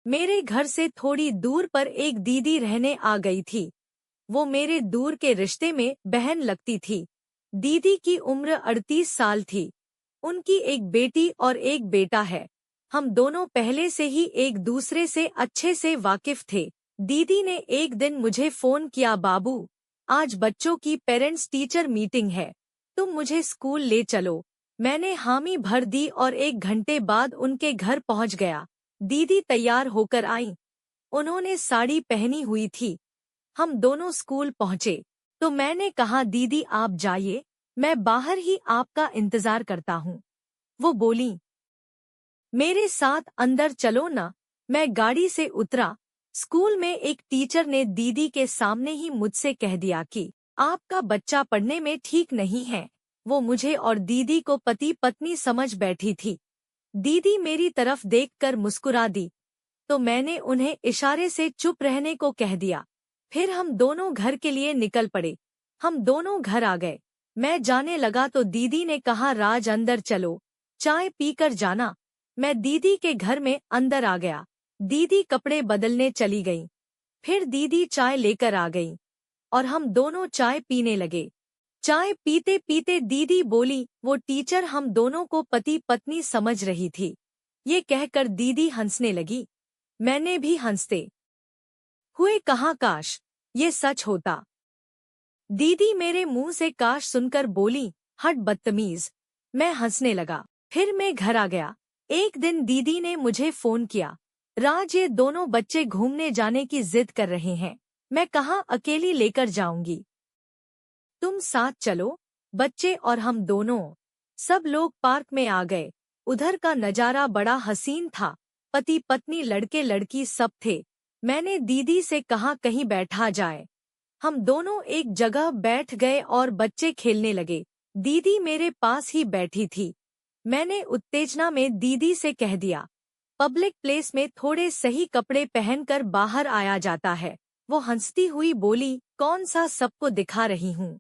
मेरे घर से थोड़ी दूर पर एक दीदी रहने आ गई थी। वो मेरे दूर के रिश्ते में बहन लगती थी। दीदी की उम्र 38 साल थी। उनकी एक बेटी और एक बेटा है। हम दोनों पहले से ही एक दूसरे से अच्छे से वाकिफ थे। दीदी ने एक दिन मुझे फोन किया, बाबू, आज बच्चों की पेरेंट्स टीचर मीटिंग है, तुम मुझे स्कूल ले चलो। मैंने हामी भर दी और 1 घंटे बाद उनके घर पहुंच गया। दीदी तैयार होकर आई। उन्होंने साड़ी पहनी हुई थी। हम दोनों स्कूल पहुंचे तो मैंने कहा, दीदी आप जाइए, मैं बाहर ही आपका इंतजार करता हूँ। वो बोली, मेरे साथ अंदर चलो ना। मैं गाड़ी से उतरा। स्कूल में एक टीचर ने दीदी के सामने ही मुझसे कह दिया कि आपका बच्चा पढ़ने में ठीक नहीं है। वो मुझे और दीदी को पति पत्नी समझ बैठी थी। दीदी मेरी तरफ देखकर मुस्कुरा दी तो मैंने उन्हें इशारे से चुप रहने को कह दिया। फिर हम दोनों घर के लिए निकल पड़े। हम दोनों घर आ गए। मैं जाने लगा तो दीदी ने कहा, राज अंदर चलो, चाय पीकर जाना। मैं दीदी के घर में अंदर आ गया। दीदी कपड़े बदलने चली गई। फिर दीदी चाय लेकर आ गई और हम दोनों चाय पीने लगे। चाय पीते पीते दीदी बोली, वो टीचर हम दोनों को पति पत्नी समझ रही थी। ये कहकर दीदी हंसने लगी। मैंने भी हंसते हुए कहा, काश ये सच होता। दीदी मेरे मुंह से काश सुनकर बोली, हट बदतमीज। मैं हंसने लगा। फिर मैं घर आ गया। एक दिन दीदी ने मुझे फोन किया, राज ये दोनों बच्चे घूमने जाने की जिद कर रहे हैं। मैं कहा, अकेली लेकर जाऊंगी, तुम साथ चलो। बच्चे और हम दोनों सब लोग पार्क में आ गए। उधर का नजारा बड़ा हसीन था। पति पत्नी लड़के लड़की सब थे। मैंने दीदी से कहा, कहीं बैठा जाए। हम दोनों एक जगह बैठ गए और बच्चे खेलने लगे। दीदी मेरे पास ही बैठी थी। मैंने उत्तेजना में दीदी से कह दिया, पब्लिक प्लेस में थोड़े सही कपड़े पहनकर बाहर आया जाता है। वो हंसती हुई बोली, कौन सा सबको दिखा रही हूँ।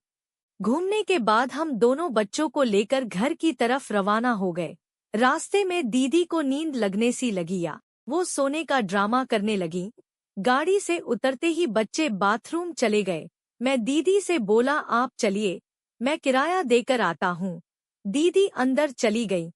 घूमने के बाद हम दोनों बच्चों को लेकर घर की तरफ रवाना हो गए। रास्ते में दीदी को नींद लगने सी लगी या वो सोने का ड्रामा करने लगी। गाड़ी से उतरते ही बच्चे बाथरूम चले गए। मैं दीदी से बोला, आप चलिए, मैं किराया देकर आता हूँ। दीदी अंदर चली गई।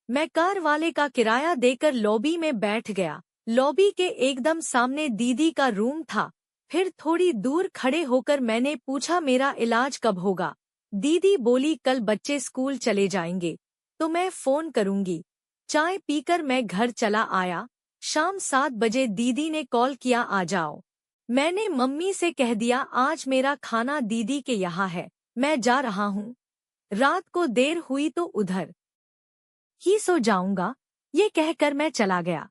मैं कार वाले का किराया देकर लॉबी में बैठ गया। लॉबी के एकदम सामने दीदी का रूम था। फिर थोड़ी दूर खड़े होकर मैंने पूछा, मेरा इलाज कब होगा। दीदी बोली, कल बच्चे स्कूल चले जाएंगे तो मैं फोन करूंगी। चाय पीकर मैं घर चला आया। शाम 7 बजे दीदी ने कॉल किया, आ जाओ। मैंने मम्मी से कह दिया, आज मेरा खाना दीदी के यहाँ है, मैं जा रहा हूँ। रात को देर हुई तो उधर ही सो जाऊंगा। ये कहकर मैं चला गया।